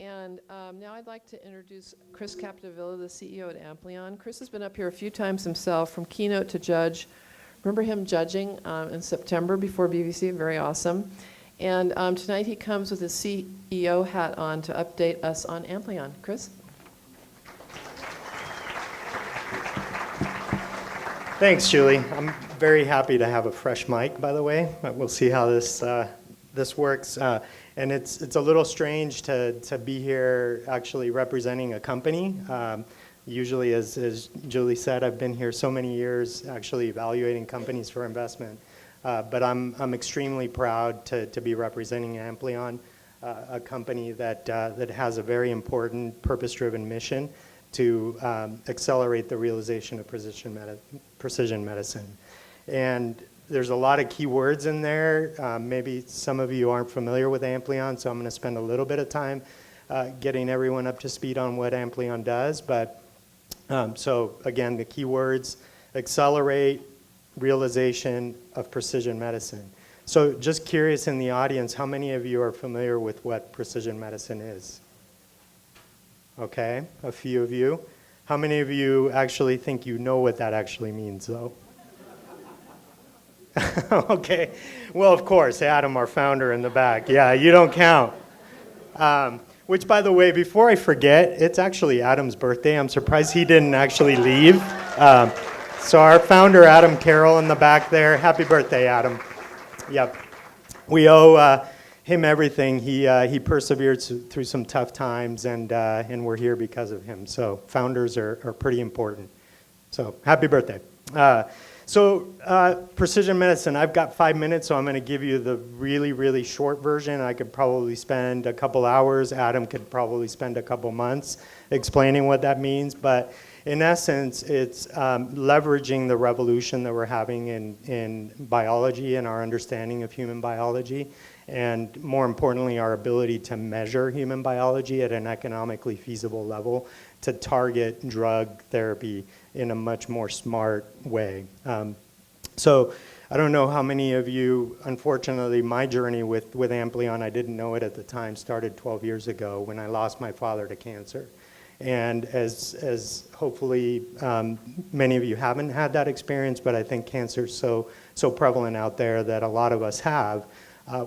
And now I'd like to introduce Chris Capdevila, the CEO at Amplion. Chris has been up here a few times himself, from keynote to judge. Remember him judging in September before BBC, very awesome. And tonight he comes with his CEO hat on to update us on Amplion. Chris? Thanks, Julie. I'm very happy to have a fresh mic, by the way. We'll see how this works. And it's a little strange to be here actually representing a company. Usually, as Julie said, I've been here so many years actually evaluating companies for investment. But I'm extremely proud to be representing Amplion, a company that has a very important purpose-driven mission to accelerate the realization of precision medicine. And there's a lot of key words in there. Maybe some of you aren't familiar with Amplion, so I'm going to spend a little bit of time getting everyone up to speed on what Amplion does. But so again, the key words: accelerate realization of precision medicine. So just curious in the audience, how many of you are familiar with what precision medicine is? Okay, a few of you. How many of you actually think you know what that actually means, though? Okay, well, of course, Adam, our founder in the back. Yeah, you don't count. Which, by the way, before I forget, it's actually Adam's birthday. I'm surprised he didn't actually leave. So our founder, Adam Carroll, in the back there. Happy birthday, Adam. Yep. We owe him everything. He persevered through some tough times, and we're here because of him. So founders are pretty important. So happy birthday. Precision medicine, I've got 5 minutes, so I'm going to give you the really, really short version. I could probably spend a couple hours. Adam could probably spend a couple months explaining what that means. But in essence, it's leveraging the revolution that we're having in biology and our understanding of human biology, and more importantly, our ability to measure human biology at an economically feasible level to target drug therapy in a much more smart way. So I don't know how many of you, unfortunately, my journey with Amplion, I didn't know it at the time, started 12 years ago when I lost my father to cancer. And as hopefully many of you haven't had that experience, but I think cancer is so prevalent out there that a lot of us have,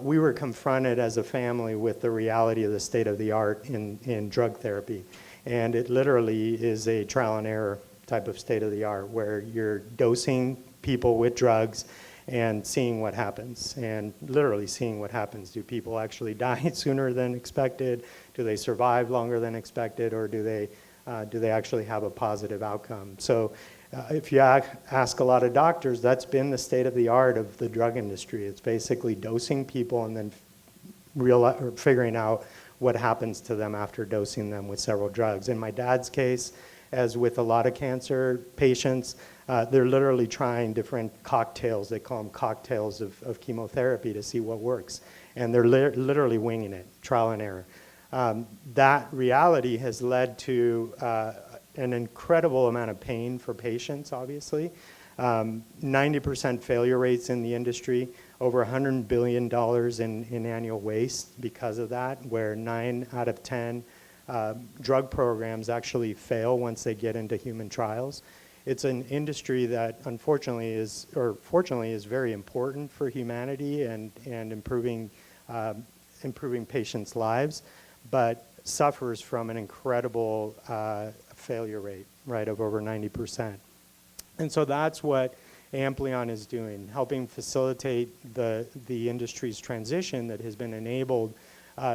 we were confronted as a family with the reality of the state of the art in drug therapy. And it literally is a trial and error type of state of the art where you're dosing people with drugs and seeing what happens, and literally seeing what happens. Do people actually die sooner than expected? Do they survive longer than expected, or do they actually have a positive outcome? So if you ask a lot of doctors, that's been the state of the art of the drug industry. It's basically dosing people and then figuring out what happens to them after dosing them with several drugs. In my dad's case, as with a lot of cancer patients, they're literally trying different cocktails. They call them cocktails of chemotherapy to see what works. And they're literally winging it, trial and error. That reality has led to an incredible amount of pain for patients, obviously. 90% failure rates in the industry, over $100 billion in annual waste because of that, where 9 out of 10 drug programs actually fail once they get into human trials. It's an industry that unfortunately fortunately is very important for humanity and improving patients' lives, but suffers from an incredible failure rate, right, of over 90%. And so that's what Amplion is doing, helping facilitate the industry's transition that has been enabled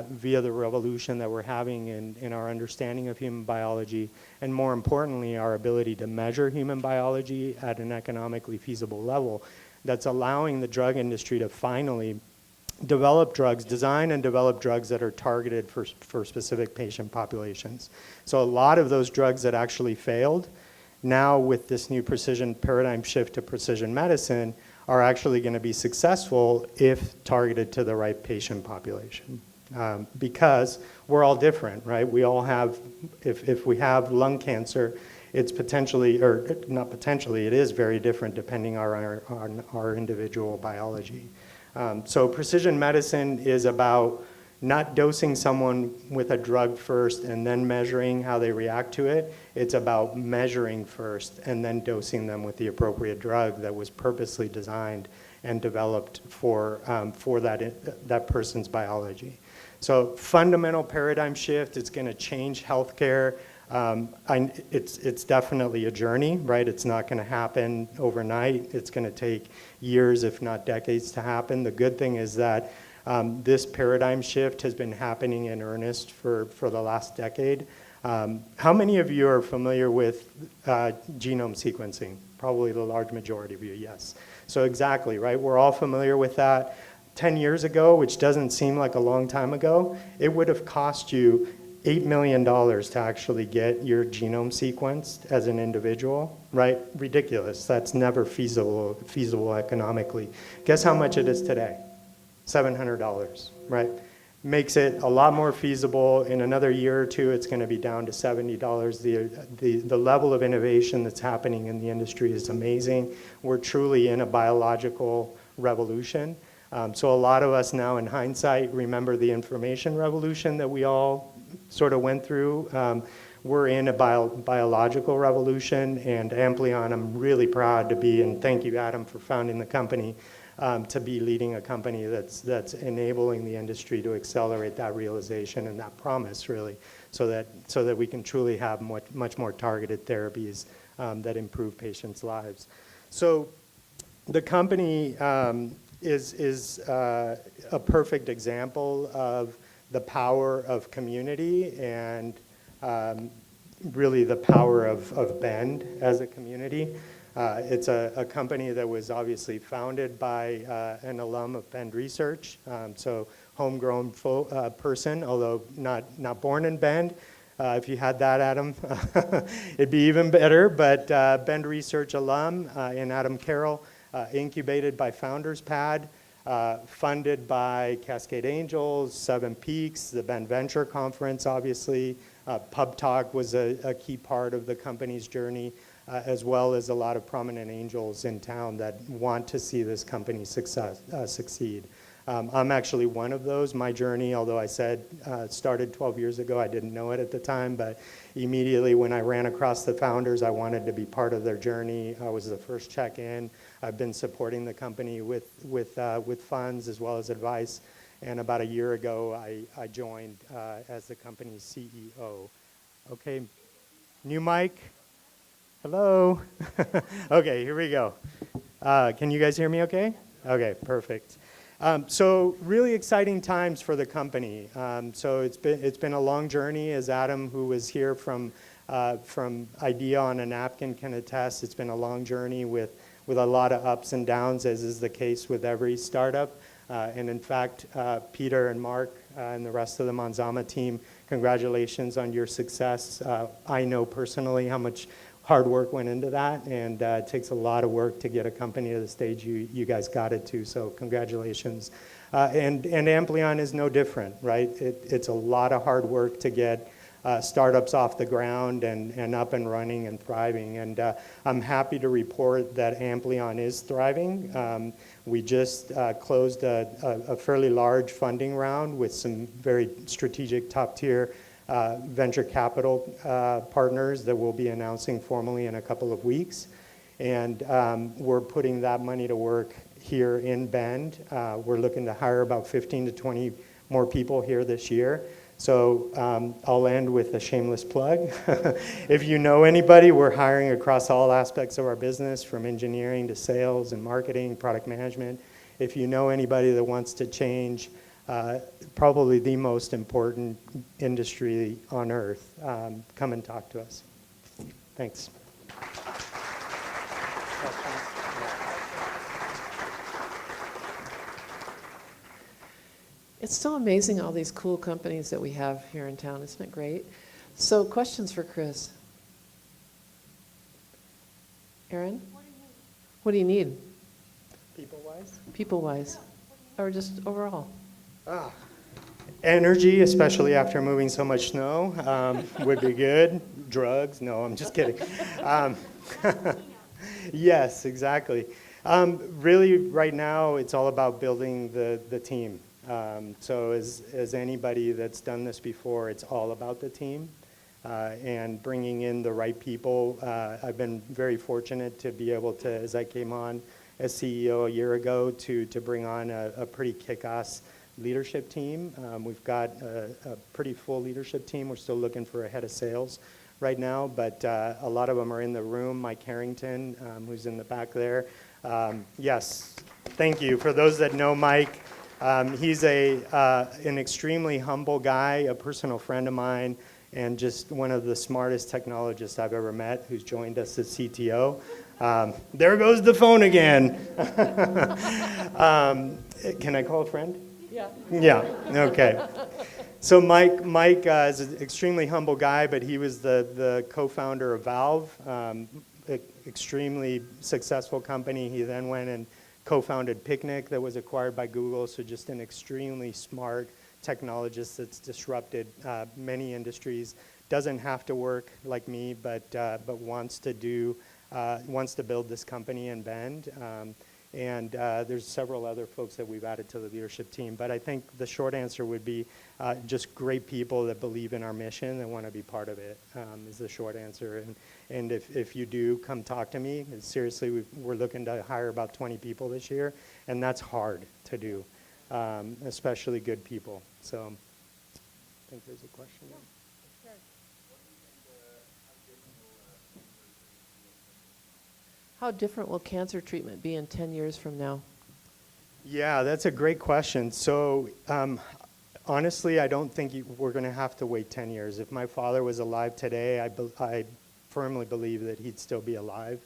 via the revolution that we're having in our understanding of human biology, and more importantly, our ability to measure human biology at an economically feasible level that's allowing the drug industry to finally develop drugs, design and develop drugs that are targeted for specific patient populations. So a lot of those drugs that actually failed, now with this new precision paradigm shift to precision medicine, are actually going to be successful if targeted to the right patient population. Because we're all different, right? We all have, if we have lung cancer, it's potentially, or not potentially, it is very different depending on our individual biology. So precision medicine is about not dosing someone with a drug first and then measuring how they react to it. It's about measuring first and then dosing them with the appropriate drug that was purposely designed and developed for that person's biology. So fundamental paradigm shift. It's going to change healthcare. It's definitely a journey, right? It's not going to happen overnight. It's going to take years, if not decades, to happen. The good thing is that this paradigm shift has been happening in earnest for the last decade. How many of you are familiar with genome sequencing? Probably the large majority of you, yes. So exactly, right? We're all familiar with that. 10 years ago, which doesn't seem like a long time ago, it would have cost you $8 million to actually get your genome sequenced as an individual, right? Ridiculous. That's never feasible economically. Guess how much it is today? $700, right? Makes it a lot more feasible. In another year or two, it's going to be down to $70. The level of innovation that's happening in the industry is amazing. We're truly in a biological revolution. So a lot of us now, in hindsight, remember the information revolution that we all sort of went through. We're in a biological revolution, and Amplion, I'm really proud to be, and thank you, Adam, for founding the company, to be leading a company that's enabling the industry to accelerate that realization and that promise, really, so that we can truly have much more targeted therapies that improve patients' lives. So the company is a perfect example of the power of community and really the power of Bend as a community. It's a company that was obviously founded by an alum of Bend Research, so homegrown person, although not born in Bend. If you had that, Adam, it'd be even better. But Bend Research alum in Adam Carroll, incubated by Founders Pad, funded by Cascade Angels, Seven Peaks, the Bend Venture Conference, obviously. Pubtalk was a key part of the company's journey, as well as a lot of prominent angels in town that want to see this company succeed. I'm actually one of those. My journey, although I said started 12 years ago, I didn't know it at the time, but immediately when I ran across the founders, I wanted to be part of their journey. I was the first check-in. I've been supporting the company with funds as well as advice, and about a year ago, I joined as the company's CEO. Okay, new mic. Hello. Okay, here we go. Can you guys hear me okay? Okay, perfect. So really exciting times for the company. So it's been a long journey, as Adam, who was here from idea on a napkin, can attest. It's been a long journey with a lot of ups and downs, as is the case with every startup. And in fact, Peter and Mark and the rest of the Manzama team, congratulations on your success. I know personally how much hard work went into that, and it takes a lot of work to get a company to the stage you guys got it to, so congratulations. And Amplion is no different, right? It's a lot of hard work to get startups off the ground and up and running and thriving, and I'm happy to report that Amplion is thriving. We just closed a fairly large funding round with some very strategic top-tier venture capital partners that we'll be announcing formally in a couple of weeks. And we're putting that money to work here in Bend. We're looking to hire about 15 to 20 more people here this year. So I'll end with a shameless plug. If you know anybody, we're hiring across all aspects of our business, from engineering to sales and marketing, product management. If you know anybody that wants to change probably the most important industry on earth, come and talk to us. Thanks. It's still amazing, all these cool companies that we have here in town. Isn't it great? So questions for Chris? Aaron? What do you need? People-wise? People-wise? Or just overall? Energy, especially after moving so much snow, would be good. Drugs? No, I'm just kidding. Yes, exactly. Really, right now, it's all about building the team. So as anybody that's done this before, it's all about the team and bringing in the right people. I've been very fortunate to be able to, as I came on as CEO a year ago, to bring on a pretty kick-ass leadership team. We've got a pretty full leadership team. We're still looking for a head of sales right now, but a lot of them are in the room. Mike Harrington, who's in the back there. Yes, thank you. For those that know Mike, he's an extremely humble guy, a personal friend of mine, and just one of the smartest technologists I've ever met, who's joined us as CTO. There goes the phone again. Can I call a friend? Yeah. Yeah, okay. So Mike is an extremely humble guy, but he was the co-founder of Valve, extremely successful company. He then went and co-founded Picnic that was acquired by Google, so just an extremely smart technologist that's disrupted many industries. Doesn't have to work like me, but wants to build this company in Bend. And there's several other folks that we've added to the leadership team. But I think the short answer would be just great people that believe in our mission and want to be part of it, is the short answer. And if you do, come talk to me. And seriously, we're looking to hire about 20 people this year, and that's hard to do, especially good people. So I think there's a question. How different will cancer treatment be in 10 years from now? Yeah, that's a great question. So honestly, I don't think we're going to have to wait 10 years. If my father was alive today, I firmly believe that he'd still be alive.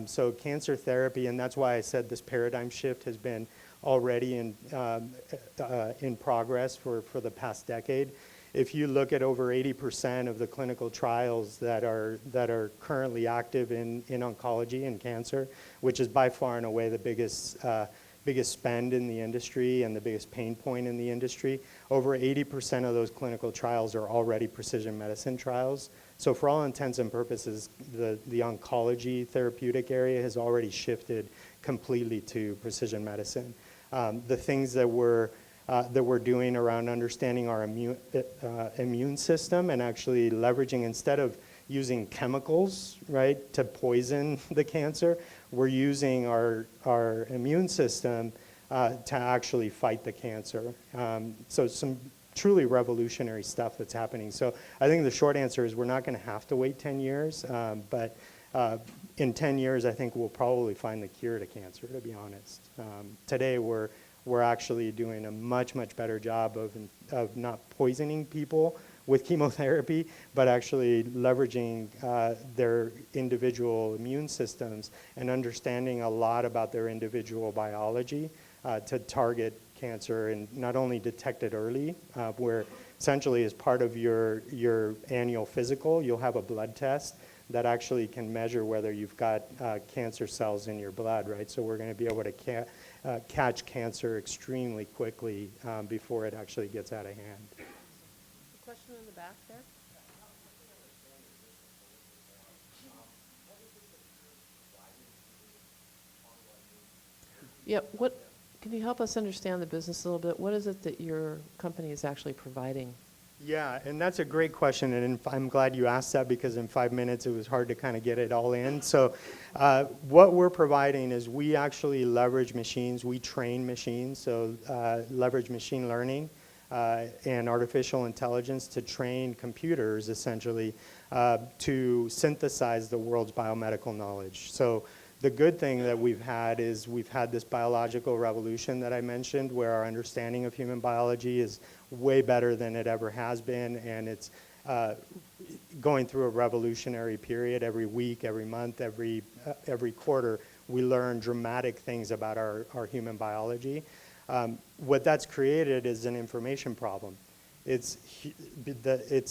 So cancer therapy, and that's why I said this paradigm shift has been already in progress for the past decade. If you look at over 80% of the clinical trials that are currently active in oncology and cancer, which is by far and away the biggest spend in the industry and the biggest pain point in the industry, over 80% of those clinical trials are already precision medicine trials. So for all intents and purposes, the oncology therapeutic area has already shifted completely to precision medicine. The things that we're doing around understanding our immune system and actually leveraging, instead of using chemicals, right, to poison the cancer, we're using our immune system to actually fight the cancer. So some truly revolutionary stuff that's happening. So I think the short answer is we're not going to have to wait 10 years, but in 10 years, I think we'll probably find the cure to cancer, to be honest. Today, we're actually doing a much, much better job of not poisoning people with chemotherapy, but actually leveraging their individual immune systems and understanding a lot about their individual biology to target cancer and not only detect it early, where essentially as part of your annual physical, you'll have a blood test that actually can measure whether you've got cancer cells in your blood, right? So we're going to be able to catch cancer extremely quickly before it actually gets out of hand. Question in the back there? Yeah, can you help us understand the business a little bit? What is it that your company is actually providing? Yeah, and that's a great question, and I'm glad you asked that because in 5 minutes it was hard to kind of get it all in. So what we're providing is we actually leverage machines, we train machines, so leverage machine learning and artificial intelligence to train computers essentially to synthesize the world's biomedical knowledge. So the good thing that we've had is we've had this biological revolution that I mentioned where our understanding of human biology is way better than it ever has been, and it's going through a revolutionary period. Every week, every month, every quarter, we learn dramatic things about our human biology. What that's created is an information problem. It's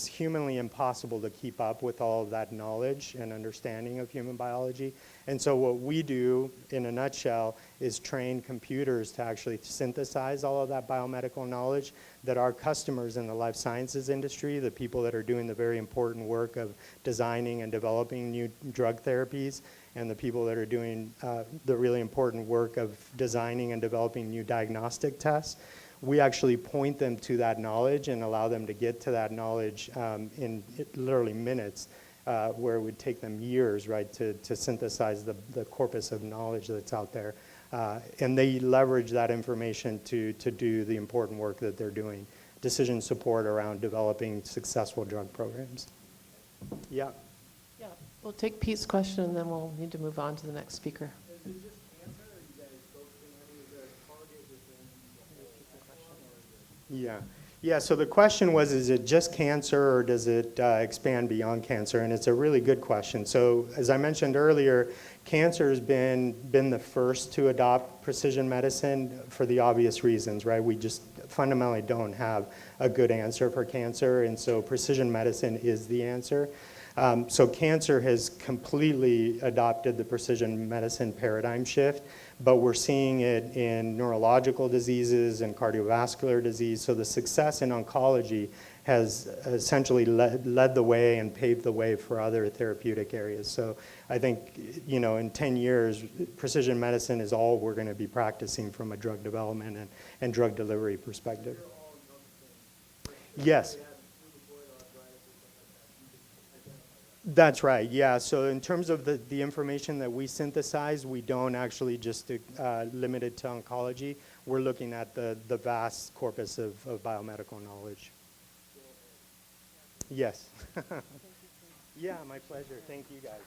humanly impossible to keep up with all of that knowledge and understanding of human biology. And so what we do, in a nutshell, is train computers to actually synthesize all of that biomedical knowledge that our customers in the life sciences industry, the people that are doing the very important work of designing and developing new drug therapies, and the people that are doing the really important work of designing and developing new diagnostic tests, we actually point them to that knowledge and allow them to get to that knowledge in literally minutes, where it would take them years, right, to synthesize the corpus of knowledge that's out there. And they leverage that information to do the important work that they're doing, decision support around developing successful drug programs. Yeah. Yeah, we'll take Pete's question, and then we'll need to move on to the next speaker. Is it just cancer, or are you guys focusing on, is there a target within the whole one, or is it? Yeah. Yeah, so the question was, is it just cancer or does it expand beyond cancer? And it's a really good question. So as I mentioned earlier, cancer has been the first to adopt precision medicine for the obvious reasons, right? We just fundamentally don't have a good answer for cancer, and so precision medicine is the answer. So cancer has completely adopted the precision medicine paradigm shift, but we're seeing it in neurological diseases and cardiovascular disease. So the success in oncology has essentially led the way and paved the way for other therapeutic areas. So I think, you know, in 10 years, precision medicine is all we're going to be practicing from a drug development and drug delivery perspective. Yes. That's right, yeah. So in terms of the information that we synthesize, we don't actually just limit it to oncology. We're looking at the vast corpus of biomedical knowledge. Yes. Yeah, my pleasure. Thank you, guys.